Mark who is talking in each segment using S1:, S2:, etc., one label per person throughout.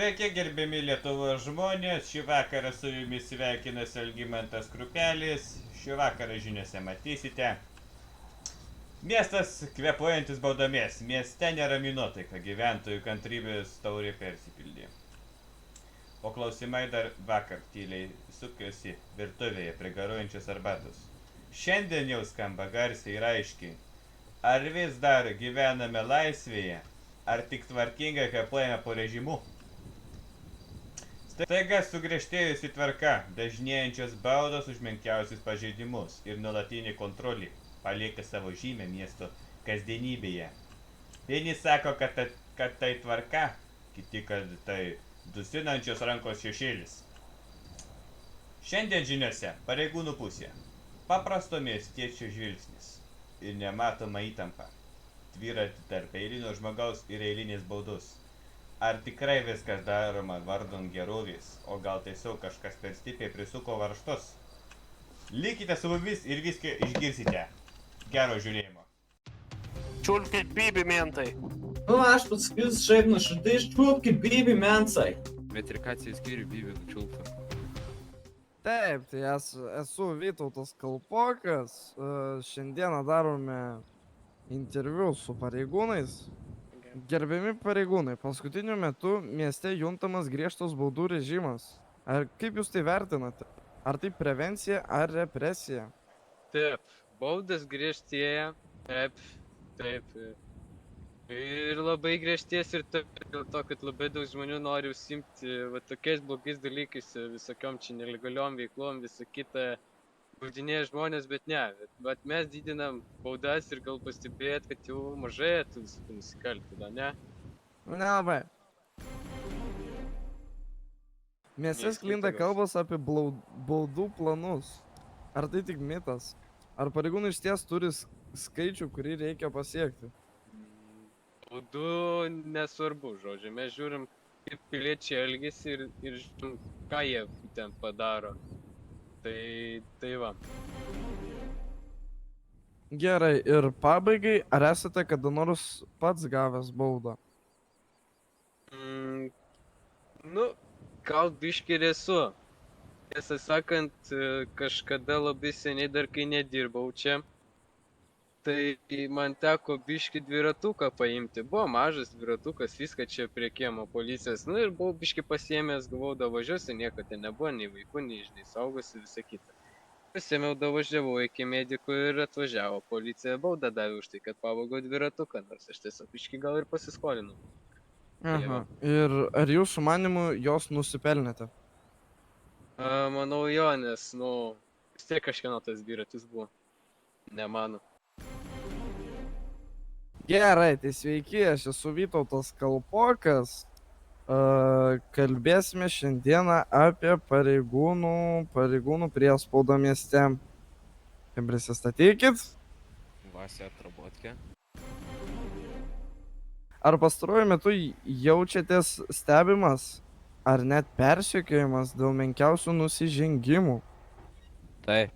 S1: Sveiki, gerbiami Lietuvos žmonės, šį vakarą su jumis sveikinasi Algimantas Krupelis, šį vakarą žiniuose matysite. Miestas kvepuojantis baudomis, mieste nerami nuotaika, gyventojų kantrybės taurė persipildė. O klausimai dar vakar tyliai sukiosi virtuvėje prie garuojančios arbatos. Šiandien jau skamba garsiai ir aiškiai. Ar vis dar gyvename laisvėje, ar tik tvarkingai kvepuojame po režimu? Staiga sugriežtėjusi tvarka, dažnėjančios baudos už menkiausius pažeidimus ir nuolatinė kontrolė palieka savo žymę miesto kasdienybėje. Vieni sako, kad tai tvarka, kiti, kad tai dusinančios rankos šešėlis. Šiandien žiniuose pareigūnų pusė. Paprasto miestiečio žvilgsnis ir nematoma įtampa. Tvyranti tarp eilinio žmogaus ir eilinės baudos. Ar tikrai viskas daroma vardan gerovės, o gal tiesiog kažkas per stipriai prisuko varžtus? Likite su mumis ir viską išgirsite. Gero žiūrėjimo.
S2: Čiulpkit bibi mentai.
S3: Nu, aš pasakysiu šiaip nuoširdžiai, čiulpkit bibi mensai.
S4: Metrikacijos skyrių bibi nučiulpta.
S5: Taip, tai esu Vytautas Kalpokas. Šiandieną darome interviu su pareigūnais. Gerbiami pareigūnai, paskutiniu metu mieste juntamas griežtos baudų režimas. Ar kaip jūs tai vertinate? Ar tai prevencija ar represija?
S4: Taip, baudas griežtėja, taip. Ir labai griežtės ir taip, dėl to, kad labai daug žmonių nori užsimti tokiais blogais dalykais, visokiom čia nelegaliom veiklom, visą kitą. Baudinėja žmonės, bet ne. Bet mes didinam baudas ir gal pastebėt, kad jau mažai tų visokių nusikaltėlių, ne?
S5: Nelabai. Mieste sklinda kalbos apie baudų planus. Ar tai tik mitas? Ar pareigūnai išties turi skaičių, kurį reikia pasiekti?
S4: Baudų nesvarbu, žodžiu. Mes žiūrim, kaip piliečiai elgesi ir žiūrim, ką jie ten padaro. Tai va.
S5: Gerai, ir pabaigai, ar esate kada nors pats gavęs baudą?
S4: Nu, gal biškį ir esu. Tiesą sakant, kažkada labai seniai dar kai nedirbau čia, tai man teko biškį dviratuką paimti. Buvo mažas dviratukas, viską čia prie kiemo policijos. Nu ir buvau biškį pasiėmęs, galvojau, davažiuosiu, nieko ten nebuvo, nei vaikų, nei saugosi, visą kitą. Pasiėmiau, davažiavau iki medikų ir atvažiavo policija, baudą davė už tai, kad pavogiau dviratuką, nors aš tiesiog biškį gal ir pasiskolinau.
S5: Aha. Ir ar jūsų manimu jos nusipelnėte?
S4: Manau jo, nes, vis tiek kažkieno tas dviratis buvo. Ne mano.
S5: Gerai, tai sveiki, aš esu Vytautas Kalpokas. Kalbėsime šiandieną apie pareigūnų priespaudą mieste. Prisistatykit.
S4: Vasė Atrabotkė.
S5: Ar pastaruoju metu jaučiatės stebimas, ar net persekiojimas dėl menkiausių nusižengimų?
S4: Taip.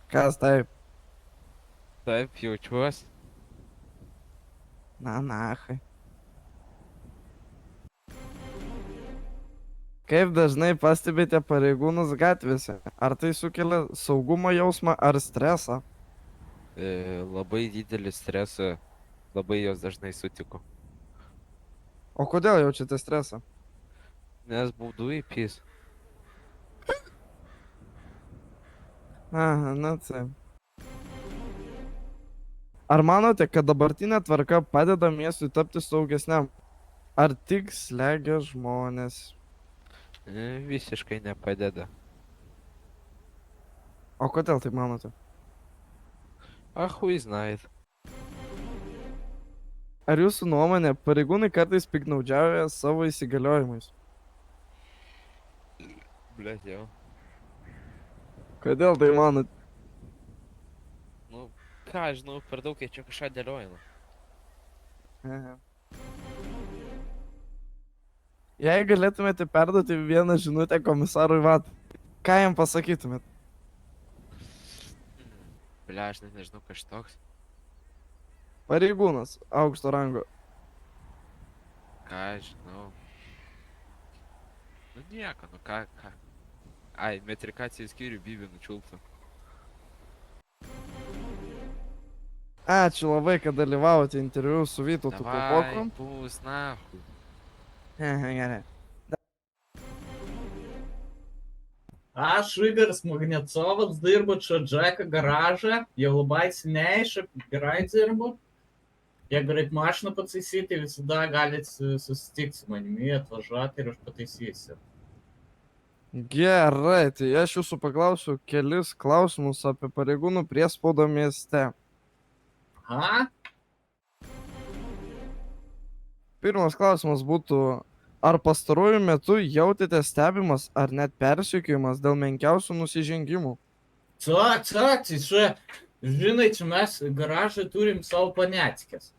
S5: Kas taip?
S4: Taip, jaučiuosi.
S5: Nachai. Kaip dažnai pastebite pareigūnus gatvėse? Ar tai sukelia saugumo jausmą ar stresą?
S4: Labai didelį stresą, labai jos dažnai sutiku.
S5: O kodėl jaučiate stresą?
S4: Nes baudų įpys.
S5: Aha, na taip. Ar manote, kad dabartinė tvarka padeda miestui tapti saugesniam? Ar tik slegia žmonės?
S4: Visiškai nepadeda.
S5: O kodėl taip manote?
S4: Hui znait.
S5: Ar jūsų nuomonė pareigūnai kartais piktnaudžiauja savo įsigaliojimais?
S4: Blet, jau.
S5: Kodėl tai manot?
S4: Nu, ką, žinau, per daug jie čia kažką dėliojama.
S5: Aha. Jei galėtumėte perduoti vieną žinutę komisarui Vatui, ką jam pasakytumėt?
S4: Bля, aš net nežinau, kas toks.
S5: Pareigūnas aukšto rango.
S6: ką aš žinau. Nu nieko, nu ką. Ai, metrikacijos skyrių Bibi nučiultų.
S5: Ačiū labai, kad dalyvavote interviu su Vytautu
S6: Davai,
S5: Kalpoku.
S6: pūs, nahui.
S5: Gerai.
S3: Aš Igoris Magnecovas, dirbu čia Džeko garaže, jau labai seniai, šiaip gerai dirbu. Jeigu reikia mašiną pataisyti, visada galite susitikti su manimi, atvažiuoti ir aš pataisysiu.
S5: Gerai, tai aš jūsų paklausiu kelis klausimus apie pareigūnų priespaudą mieste.
S3: Aha,
S5: Pirmas klausimas būtų, ar pastaruoju metu jautėte stebimas ar net persekiojimas dėl menkiausių nusižengimų?
S3: так, tai čia, žinai, čia mes garažai turim savo panetikės.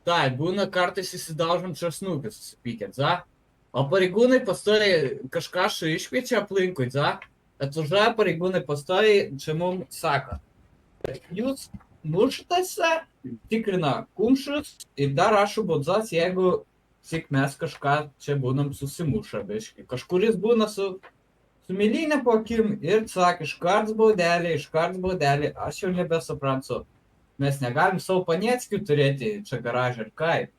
S3: Tai, būna kartais įsidaužom česnukus susipykėt, za? O pareigūnai pastoviai kažką iškviečia aplinkui, za? Atvažiuoja pareigūnai pastoviai, čia mums sako, jūs muštase, tikrina kumščius ir dar rašo baudas, jeigu tik mes kažką čia būnam susimušę, biškai. Kažkuris būna su milinė po akim ir sako, iškart baudelė, aš jau nebesuprantu. Mes negalim savo panieckių turėti čia garažą ir kaip.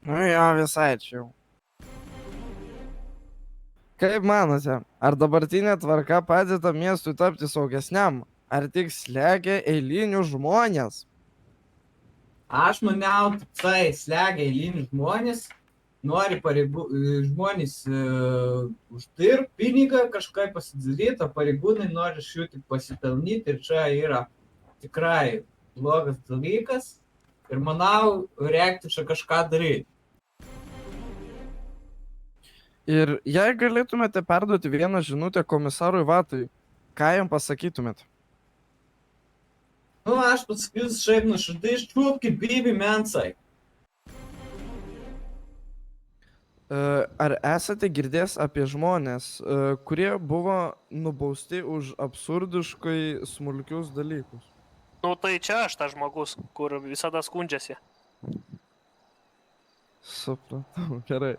S5: Nu jo, visai čia jau. Kaip manote, ar dabartinė tvarka padeda miestui tapti saugesniam, ar tik slegia eilinių žmonės?
S3: Aš maniau, tai slegia eilinių žmonės, nori žmonės uždirbti pinigą, kažkaip pasidaryti, o pareigūnai nori iš jų tik pasipelnyti ir čia yra tikrai blogas dalykas ir manau, reiktų čia kažką daryti.
S5: Ir jei galėtumėte perduoti vieną žinutę komisarui Vatui, ką jam pasakytumėt?
S3: Nu, aš pasakysiu šiaip nuoširdžiai, iščiupkit Bibi mensai.
S5: Ar esate girdėjęs apie žmonės, kurie buvo nubausti už absurdiškai smulkius dalykus?
S2: Nu tai čia aš tas žmogus, kur visada skundžiasi.
S5: Supratau, gerai.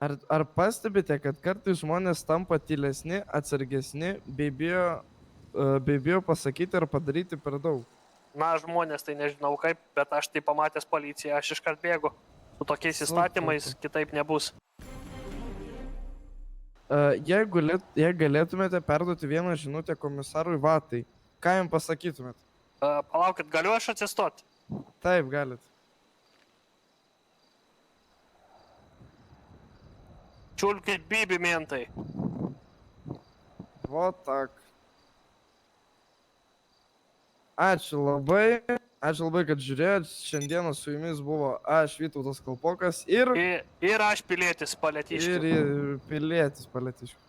S5: Ar pastebite, kad kartais žmonės tampa tylesni, atsargesni, bei bijo pasakyti ar padaryti per daug?
S2: Na, žmonės tai nežinau kaip, bet aš tai pamatęs policiją, aš iškart bėgu. Su tokiais įstatymais kitaip nebus.
S5: Jei galėtumėte perduoti vieną žinutę komisarui Vatai, ką jam pasakytumėt?
S2: Palaukit, galiu aš atsistoti?
S5: Taip, galit.
S2: Čiulkit Bibi mentai.
S5: Vo tak. Ačiū labai, kad žiūrėjot. Šiandieną su jumis buvo aš, Vytautas Kalpokas ir
S2: Ir aš pilietis Paletiškių.
S5: ir pilietis Paletiškių.